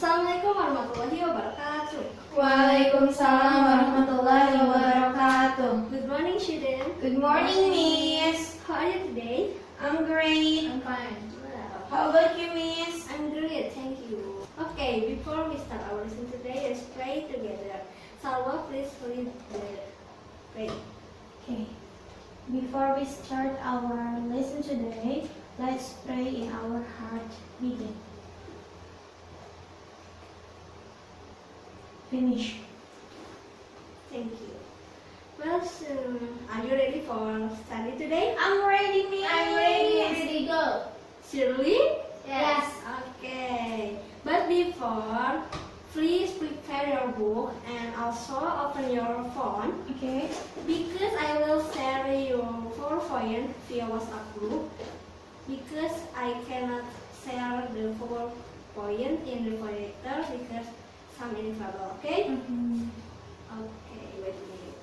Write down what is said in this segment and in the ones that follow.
Assalamualaikum warahmatullahi wabarakatuh. Waalaikumsalam warahmatullahi wabarakatuh. Good morning, students. Good morning, Miss. How are you today? I'm great. I'm fine. Well, How about you, Miss? I'm great, thank you. Okay, before we start our lesson today, let's pray together. Salwa, please read the prayer. Okay. Before we start our lesson today, let's pray in our heart. Begin. Finish. Thank you. Well, so, are you ready for study today? I'm ready, Miss. I'm ready. Ready, go. Surely? Yes. Okay. But before, please prepare your book and also open your phone Okay. because I will share your PowerPoint via WhatsApp group because I cannot share the PowerPoint in the projector because some in trouble. Okay? Mm-hmm. Okay. Wait a minute.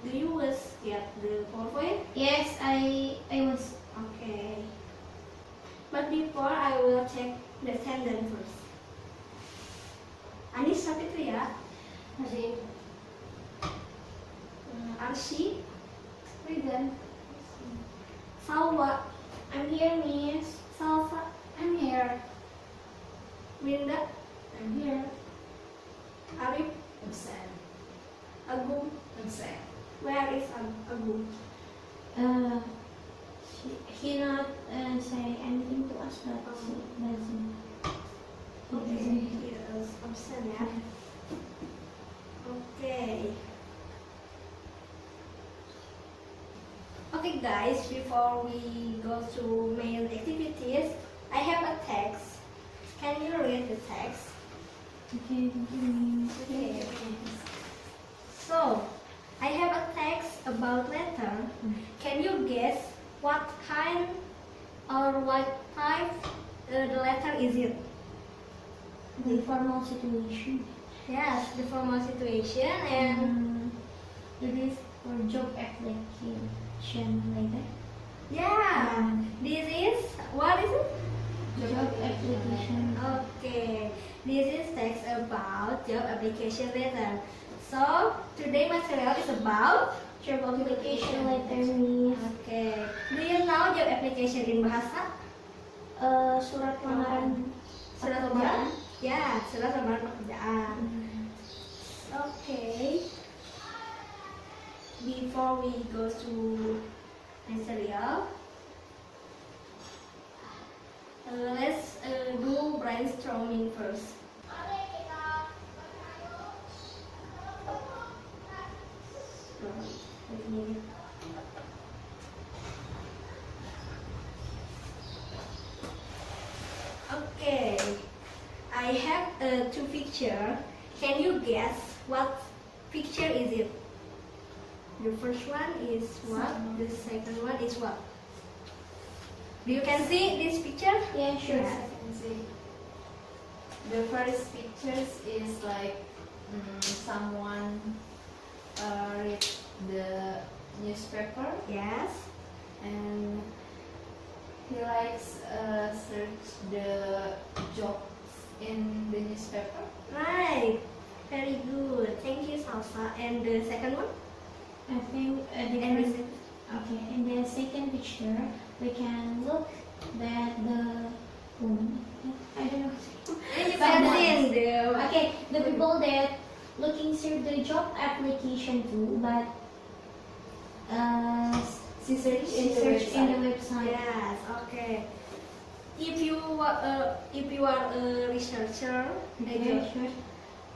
Do you was get the PowerPoint? Yes, I was. Okay. But before I will check the attendance first. Anis Sapitria, Asri. Arsi, Regan. Salwa, I'm here, Miss. Salsa, I'm here. Winda, I'm here. Arif, Absent. Agung. Absent. Where is Agung? He not say anything to us, but he doesn't. Okay, he is absent ya. Okay. Okay guys, before we go to main activities, I have a text. Can you read the text? Okay, thank you, Miss. Okay. So, I have a text about letter. Can you guess what kind or what type the letter is it? The formal situation. Yes, the formal situation and It is for job application like that. yeah, this is what is it? Job application. Okay, this is text about job application letter. So today material is about Job application letter means okay. Do you know job application in bahasa? surat lamaran Surat lamaran? Ya, surat lamaran pekerjaan. Okay. Before we go to material, let's do brainstorming first. Wait a minute. Okay, I have two pictures. Can you guess what picture is it? The first one is what? The second one is what? You can see this picture? Yeah, sure. Yeah. I can see. The first pictures is like someone read the newspaper Yes. and he likes search the jobs in the newspaper. Right. Very good. Thank you, Salsa. And the second one? I think And the different. second. Okay, in the second picture, we can look that the woman. I don't know. And you Someone. can see the Okay, the people that looking through the job application too, but She search in the search in the website. website. Yes, okay. If you are a researcher, Okay, sure.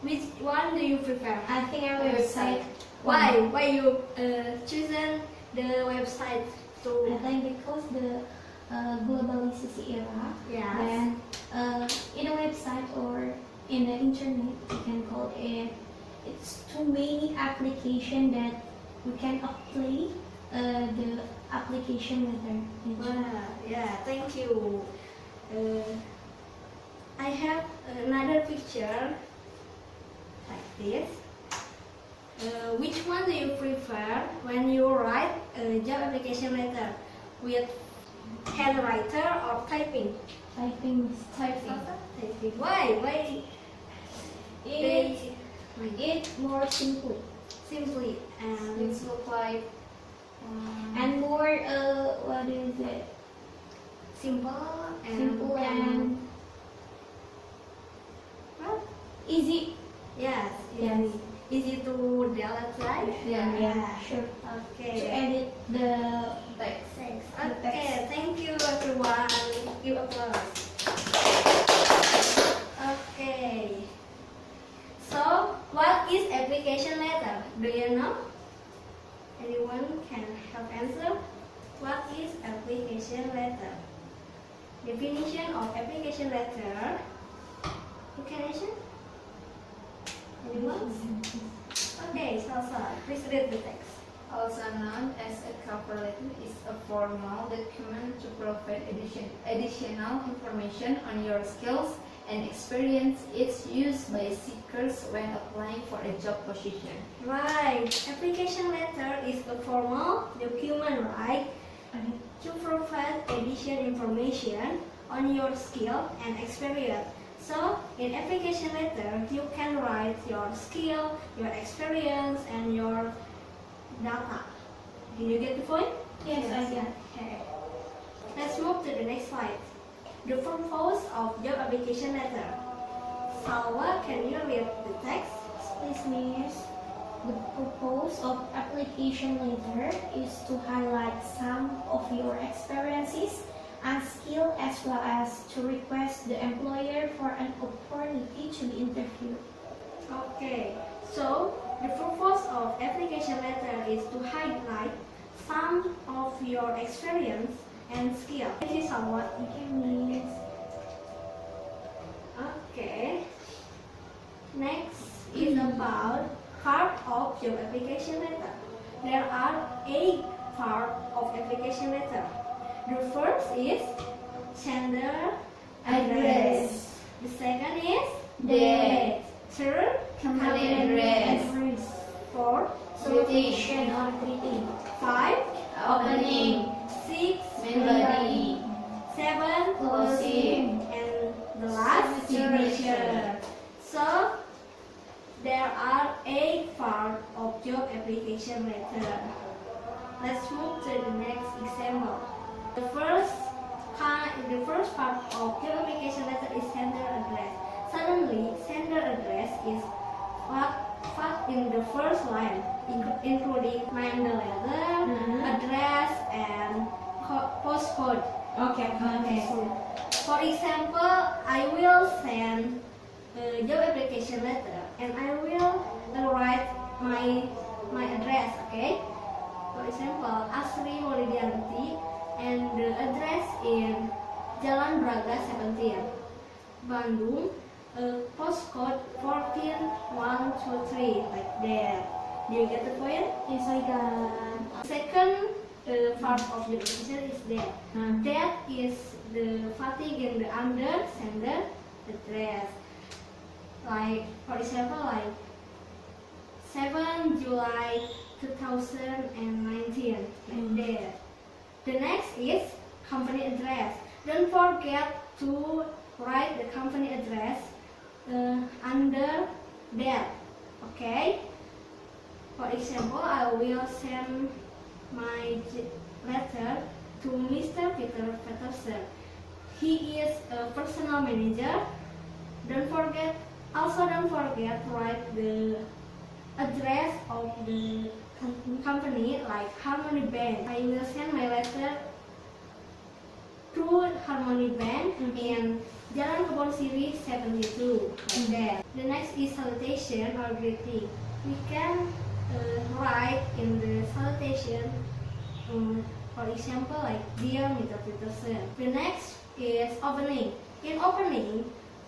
which one do you prefer? I think our Website. website. Why? Why you chosen the website I to? think because the globalization era, Yes. then in a website or in the internet, you can call it. It's too many application that we can apply the application letter. Wow, yeah, thank you. I have another picture like this. Which one do you prefer when you write a job application letter? With handwriter or typing? Typing. Typing. Typing. Why? It's more simple Simply and It look like and more what is it? simple and Simple and well, easy. yes, Yes. easy to delete, right? Yeah. Sure. To Okay. edit the text. Thanks. The Okay, text. thank you everyone. Give applause. Okay. So, what is application letter? Do you know? Anyone can help answer? What is application letter? Definition of application letter. Who can answer? Anyone? Okay, Salsa, please read the text. Also known as a cover letter, is a formal document to provide additional information on your skills and experience. It's used by seekers when applying for a job position. Right. Application letter is a formal document, right? To provide additional information on your skill and experience. So, in application letter, you can write your skill, your experience, and your data. Did you get the point? Yes, I get. Okay. Let's move to the next slide. The purpose of job application letter. Salwa, can you read the text? Please, miss. The purpose of application letter is to highlight some of your experiences and skill as well as to request the employer for an opportunity to be interviewed. Okay, so the purpose of application letter is to highlight some of your experience and skill. Thank you, Salwa. Thank you, miss. Okay. Next is about part of job application letter. There are 8 parts of application letter. The first is sender address. The second is Date. Third, Company address. Fourth, Solicitation or greeting. 5, Opening. 6, Main body. 7, Closing. and the last signature. So there are 8 parts of job application letter. Let's move to the next example. The first part of job application letter is sender address. Suddenly, sender address is what in the first line, including name the letter, address, and postcode. Okay. For example, I will send a job application letter and I will write my address, okay? For example, Asri Maulidiyanti, and the address in Jalan Braga 17, Bandung, postcode 14123, like that. Do you get the point? Yes, I got. Second part of the application is that. That is the fatigue in the under sender address. Like, for example, like 7 July 2019, like that. The next is company address. Don't forget to write the company address under that, okay? For example, I will send my letter to Mr. Peter Peterson. He is a personal manager. Don't forget to write the address of the company, like Harmony Bank. I will send my letter to Harmony Bank in Jalan Kebon Sirih 72, like that. The next is salutation or greeting. We can write in the salutation, for example, like Dear Mr. Peterson. The next is opening. In opening,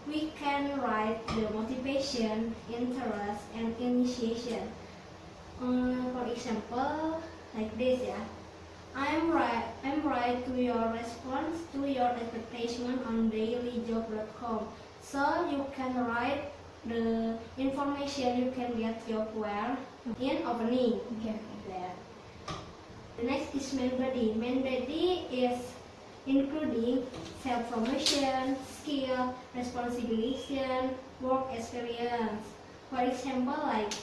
we can write the motivation, interest, and initiation. For example, like this, yeah. I'm right to your response to your advertisement on dailyjob.com. So you can write the information you can get job where in opening. Okay. There. The next is main body. Main body is including self-promotion, skill, responsibility, work experience. For example, like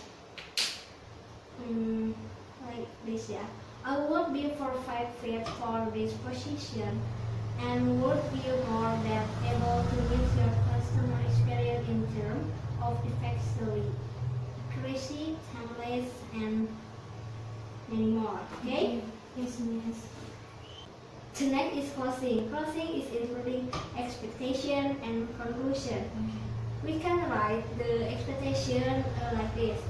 this, yeah. I would be perfect fit for this position and would be more than able to meet your customer experience in terms of effectively, accuracy, timeless, and many more. Okay? Yes, miss. The next is closing. Closing is including expectation and conclusion. We can write the expectation like this.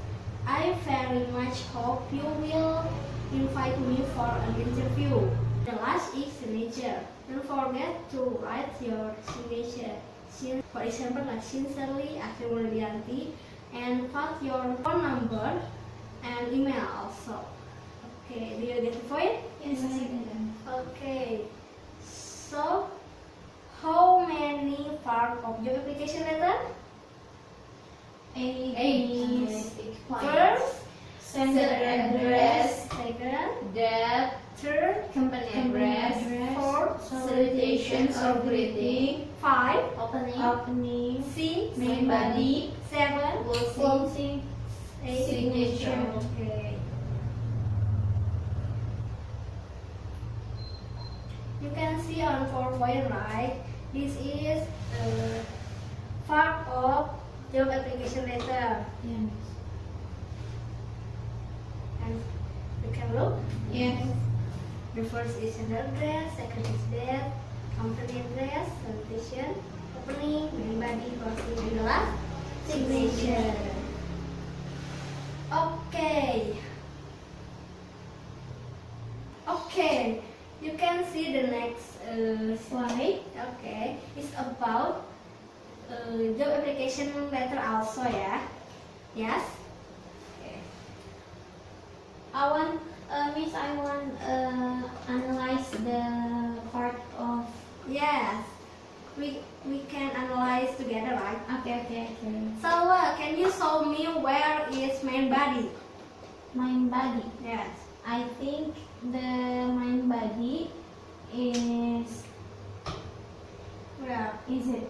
I very much hope you will invite me for an interview. The last is signature. Don't forget to write your signature. For example, like sincerely, Asri Dwimaulidiyanti, and put your phone number and email also. Okay, do you get the point? Yes, I did. Okay. So, how many parts of your application letter? Eight. First, Sender address. second, Debt, third, company address, fourth, salutations or greeting, 5, Opening. 6, main body, 7, Closing. 8, signature. Okay. You can see on 4.0 right. This is part of job application letter. Yes. And you can look. Yes. The first is sender address, second is date, company address, salutation, opening, main body, closing, and the last signature. Okay. Okay. You can see the next slide. Okay. It's about job application letter also, yeah. Yes. Okay. Miss, I want analyze the part of. Yes. We can analyze together, right? Okay. So, can you show me where is main body? Mind body. Yes. I think the mind body is. Where? Is it?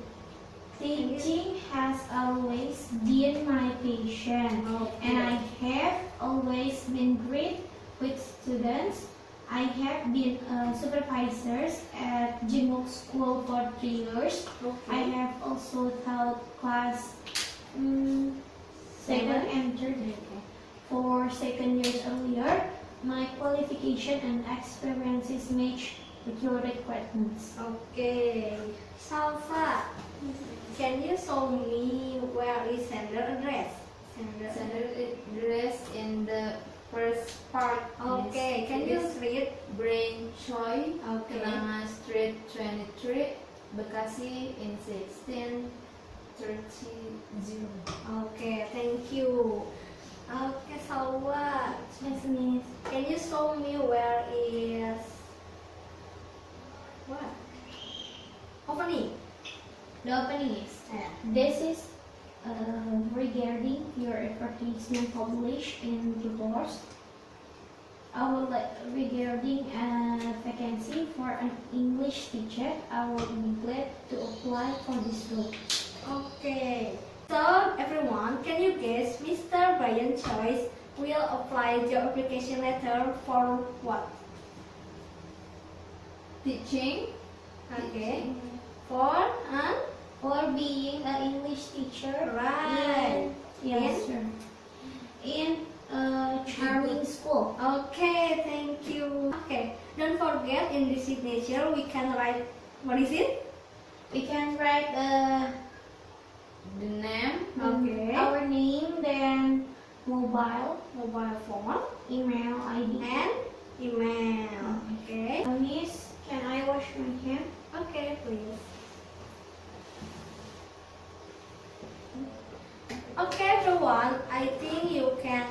Teaching has always been my passion, and I have always been great with students. I have been supervisors at Jimok School for 3 years. I have also taught class 2nd and 3rd for 2nd years earlier. My qualification and experiences match with your requirements. Okay. Salsa, can you show me where is sender address? Sender address in the first part. Okay. Can you read? Brain Choi, Okay. Kenanga Street 23, Bekasi in 1630. Okay. Thank you. Okay, Salwa. Yes, miss. Can you show me where is what? Opening. The opening is. This is regarding your advertisement published in reports. I would like regarding a vacancy for an English teacher. I would be glad to apply for this role. Okay. So everyone, can you guess Mr. Brian Choice will apply job application letter for what? Teaching. Okay. For an For being an English teacher. Right. Yes, sir. In a charming school. Okay, thank you. Okay, don't forget in the signature we can write, what is it? We can write The name. Okay. our name, then mobile, Mobile phone email ID. and email. Okay. Miss, can I wash my hand? Okay, please. Okay, everyone, I think you can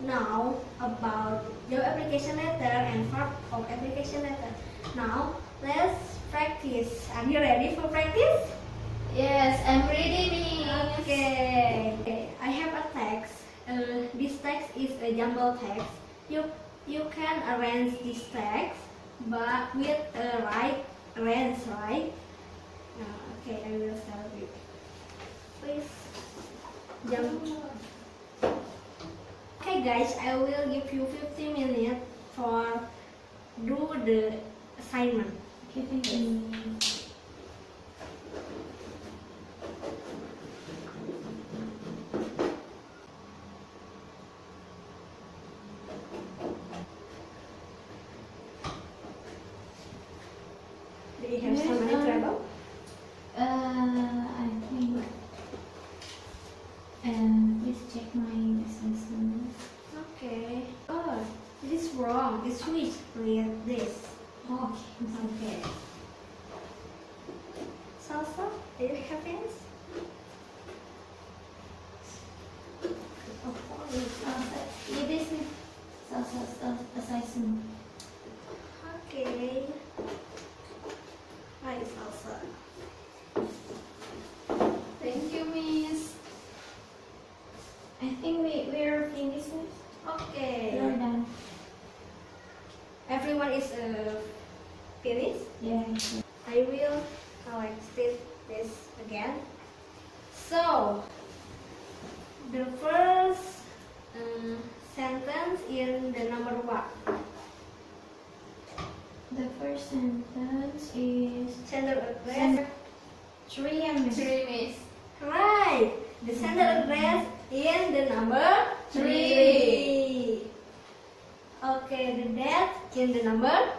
know about your application letter and part of application letter. Now, let's practice. Are you ready for practice? Yes, I'm ready, Miss. Okay. I have a text. This text is a jumble text. You can arrange this text but with a right range, right? Okay, I will tell you. Please jump. Okay guys, I will give you 15 minutes for do the assignment. Okay, thank you. Do you have so many trouble? I think. Please check my assessment. Okay. Oh, this is wrong. It's switch with this. Okay. Okay. Salsa, do you have hands? It is assessment. Okay. Hi, salsa. Thank you, Miss. I think we're finished. Okay. We're done. Everyone is finished. Yeah. I will state this again. So, the first sentence in the number one. The first sentence is Sender address. sender 3 and 3, Miss. Right. The sender address in the number 3. Okay, the date in the number.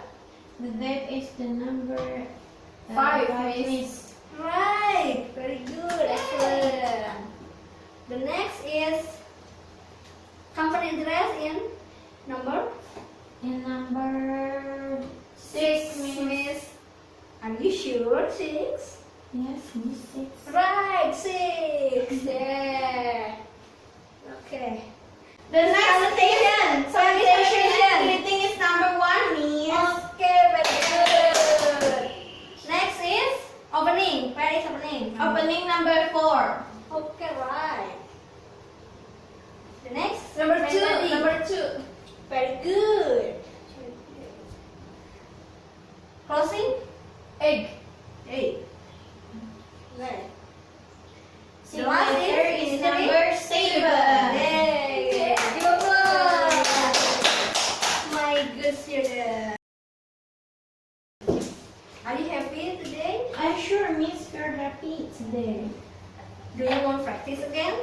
The date is the number 5, Miss. Miss. Right. Very good. Excellent. The next is company address in number. In number 6, 6, Miss. Are you sure? 6. Yes, Miss 6. Right. 6. Yeah. Okay. The next Salutation. salutation greeting is number 1, Miss. Okay, very good. Next is opening. Where is opening? Opening number 4. Okay, right. The next Number 2. melody. Number 2. Very good. Closing. Egg. 8. Right. The Signature last is is number 7. Yay! Good. My good student. Are you happy today? I'm sure Miss you're happy today. Do you want practice again?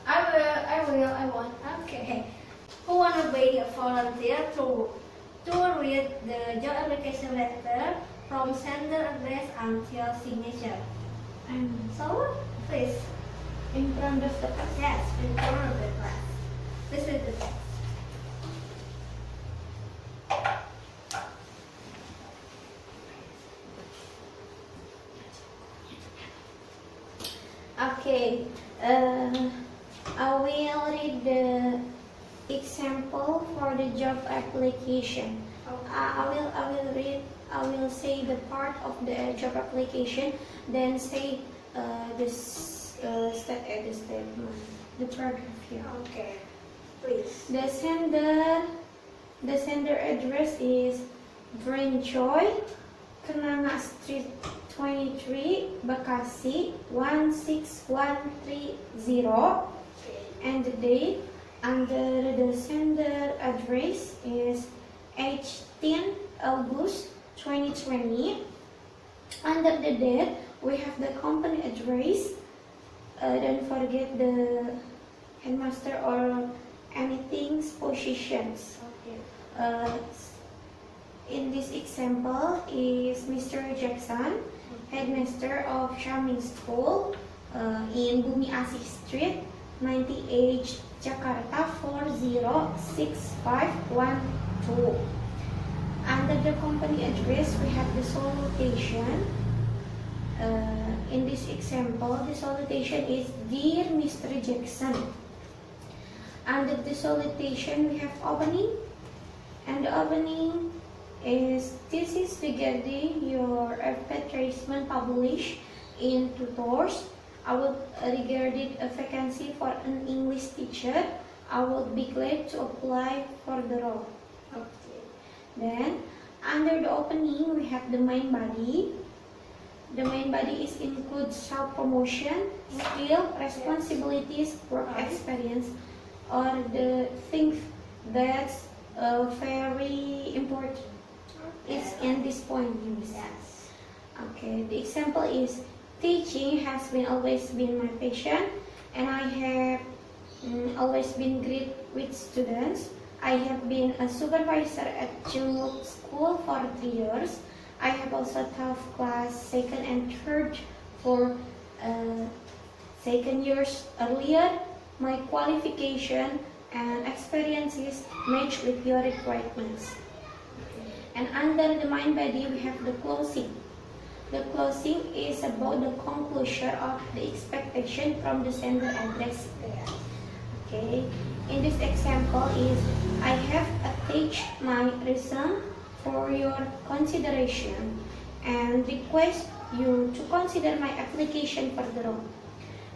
I want. Okay. Who wanna be a volunteer to read the job application letter from sender address until signature? I'm So, please. in front of the class. Yes, in front of the class. This is the text. Okay, I will read the example for the job application. I will say the part of the job application, then say this statement, the paragraph here. Okay. Please. The sender address is Joy, Kenanga Street 23, Bekasi 16130, and the date under the sender address is 18 August 2020. Under the date we have the company address. Don't forget the headmaster or anything's positions. Okay. In this example is Mr. Jackson, headmaster of Charming School in Bumi Asih Street, 98 Jakarta 406512. Under the company address, we have the salutation. In this example, the salutation is Dear Mr. Jackson. Under the salutation, we have opening, and the opening is this is regarding your advertisement published in tutors. I would regarded a vacancy for an English teacher. I would be glad to apply for the role. Okay. Then, under the opening, we have the main body. The main body includes self-promotion, skill, responsibilities, work experience, or the things that's very important. It's in this point. Yes. Okay, the example is teaching has always been my passion, and I have always been great with students. I have been a supervisor at Jungwook School for 3 years. I have also taught class 2nd and 3rd for 2nd years earlier. My qualification and experiences match with your requirements. And under the main body, we have the closing. The closing is about the conclusion of the expectation from the sender address. Okay. In this example is, I have attached my resume for your consideration and request you to consider my application for the role.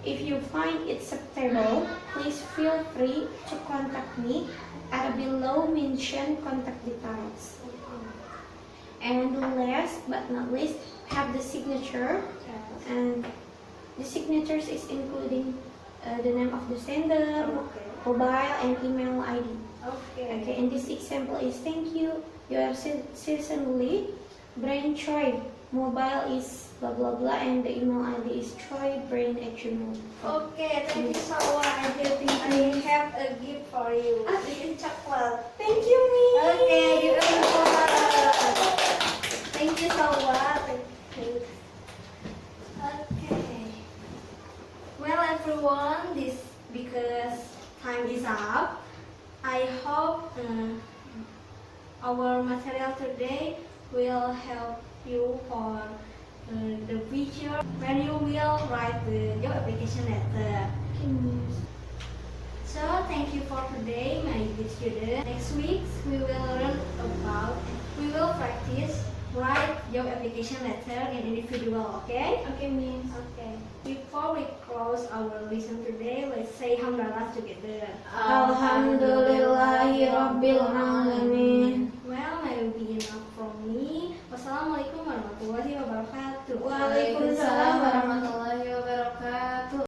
If you find it acceptable, please feel free to contact me at the below mentioned contact details. And last but not least, have the signature, and the signatures is including the name of the sender, mobile and email ID. Okay. Okay, and this example is, thank you, you are sincerely Brain Choi. Mobile is blah blah blah, and the email ID is choibrain@gmail. Okay, thank you so much. I have a gift for you. This is chocolate. Thank you, me. Okay, give it so much. Thank you so much. Okay. Well, everyone, this because time is up. I hope our material today will help you for the future when you will write the job application letter. So thank you for today, my dear student. Next week we will practice write job application letter in individual. Okay? Okay, miss. Okay. Before we close our lesson today, let's say Hamdalah together. Alhamdulillahirabbil alamin.